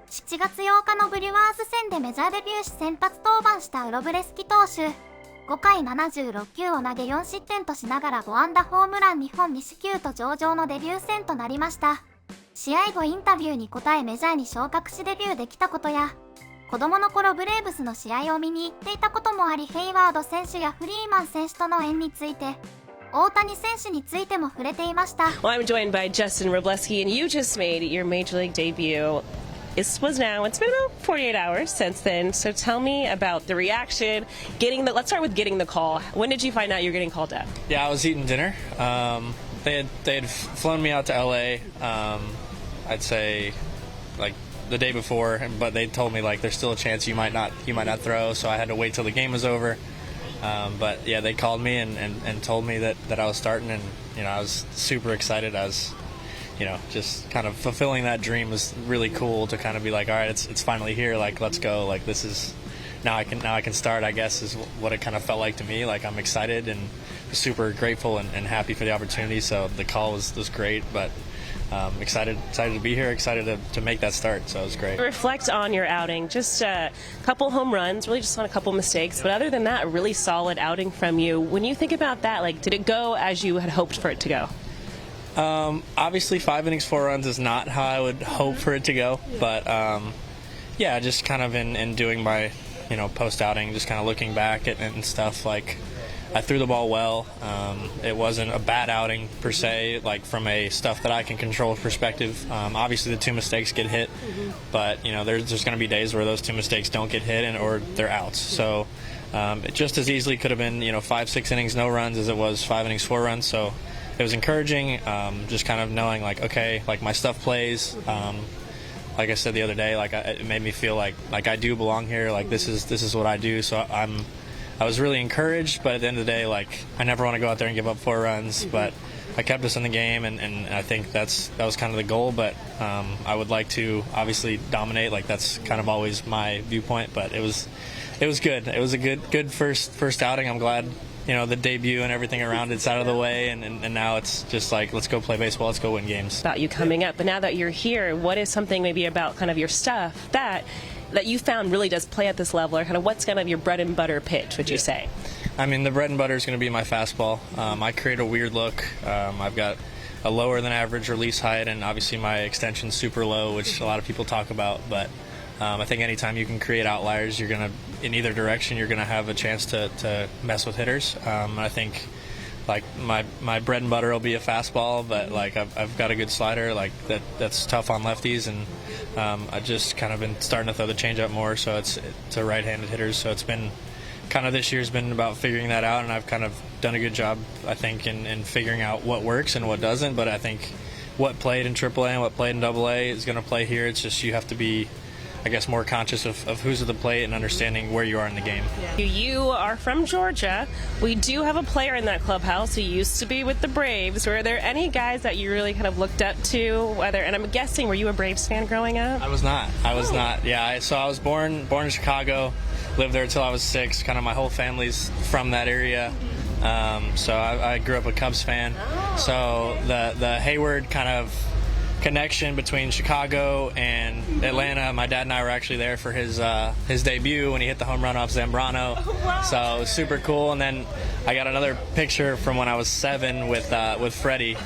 7月8日のブリュワーズ戦でメジャーデビューし先発登板したウロブレスキ投手。5回76球を投げ4失点としながら5安打ホームラン2本2四球と上々のデビュー戦となりました。試合後インタビューに答えメジャーに昇格しデビューできたことや、子供の頃ブレーブスの試合を見に行っていたこともあり、ヘイワード選手やフリーマン選手との縁について、大谷選手についても触れていました。Well, I'm joined by Justin Wroblewski, and you just made your major league debut. It's been about 48 hours since then. So tell me about the reaction, let's start with getting the call. When did you find out you're getting called up? Yeah, I was eating dinner. They had flown me out to LA. I'd say like the day before, but they told me like there's still a chance you might not throw. So I had to wait till the game was over. But yeah, they called me and told me that I was starting, and I was super excited. I was just kind of fulfilling that dream. Was really cool to kind of be like, all right, it's finally here. Like, let's go. Like, this is now I can start, I guess, is what it kind of felt like to me. Like, I'm excited and super grateful and happy for the opportunity. So the call was great, but excited to be here, excited to make that start. So it was great. Reflect on your outing. Just a couple home runs, really just on a couple mistakes. But other than that, a really solid outing from you. When you think about that, like, did it go as you had hoped for it to go? Obviously 5 innings, 4 runs is not how I would hope for it to go, but yeah, just kind of in doing my post outing, just kind of looking back and stuff, like I threw the ball well. It wasn't a bad outing per se, like from a stuff that I can control perspective. Obviously the 2 mistakes get hit, but there's going to be days where those 2 mistakes don't get hit or they're outs. So it just as easily could have been 5, 6 innings no runs as it was 5 innings 4 runs. So it was encouraging, just kind of knowing like, okay, like my stuff plays. Like I said the other day, like it made me feel like I do belong here. Like this is what I do. So I was really encouraged, but at the end of the day, like I never want to go out there and give up 4 runs, but I kept us in the game, and I think that was kind of the goal. But I would like to obviously dominate. Like that's kind of always my viewpoint. But it was good. It was a good first outing. I'm glad. The debut and everything around it's out of the way, and now it's just like, let's go play baseball, let's go win games. About you coming up, but now that you're here, what is something maybe about kind of your stuff that you found really does play at this level, or kind of what's kind of your bread and butter pitch, would you say? I mean, the bread and butter is going to be my fastball. I create a weird look. I've got a lower than average release height, and obviously my extension's super low, which a lot of people talk about, but I think anytime you can create outliers, you're going to, in either direction, you're going to have a chance to mess with hitters. I think like my bread and butter will be a fastball, but like I've got a good slider, like that's tough on lefties, and I just kind of been starting to throw the changeup more, so it's to right-handed hitters. So it's been kind of, this year's been about figuring that out, and I've kind of done a good job, I think, in figuring out what works and what doesn't. But I think what played in AAA and what played in AA is going to play here. It's just you have to be, I guess, more conscious of who's at the plate and understanding where you are in the game. You are from Georgia. We do have a player in that clubhouse who used to be with the Braves. Were there any guys that you really kind of looked up to? And I'm guessing, were you a Braves fan growing up? I was not. Yeah, so I was born in Chicago, lived there until I was 6. Kind of my whole family's from that area. So I grew up a Cubs fan. So the Hayward kind of connection between Chicago and Atlanta. My dad and I were actually there for his debut when he hit the home run off Zambrano. Oh, wow. So it was super cool. And then I got another picture from when I was 7 with Freddie.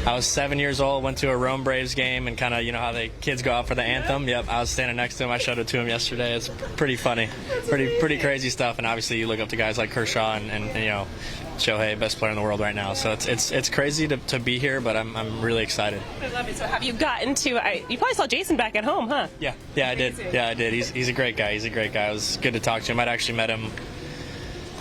I was 7 years old, went to a Rome Braves game, and kind of, how the kids go out for the anthem. Yep, I was standing next to him. I showed it to him yesterday. It's pretty funny, pretty crazy stuff. And obviously, you look up to guys like Kershaw and Shohei, best player in the world right now. So it's crazy to be here, but I'm really excited. I love it. So have you gotten to? You probably saw Jason back at home, huh? Yeah, I did. Yeah, I did. He's a great guy. It was good to talk to him. I'd actually met him,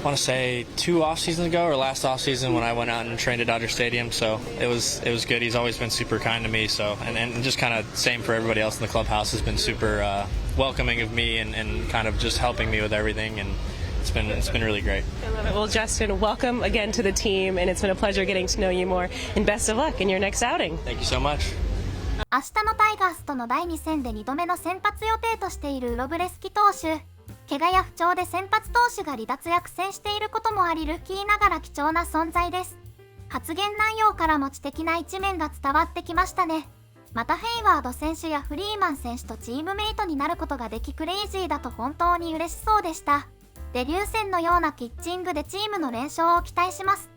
I want to say 2 off seasons ago, or last off season when I went out and trained at Dodger Stadium. So it was good. He's always been super kind to me. So and just kind of same for everybody else in the clubhouse, has been super welcoming of me and kind of just helping me with everything. And it's been really great. I love it. Well, Justin, welcome again to the team, and it's been a pleasure getting to know you more. And best of luck in your next outing. Thank you so much. 明日のタイガースとの第2戦で2度目の先発予定としているウロブレスキ投手。怪我や不調で先発投手が離脱や苦戦していることもあり、ルーキーながら貴重な存在です。発言内容からも知的な一面が伝わってきましたね。またヘイワード選手やフリーマン選手とチームメイトになることができクレイジーだと本当に嬉しそうでした。デビュー戦のようなピッチングでチームの連勝を期待します。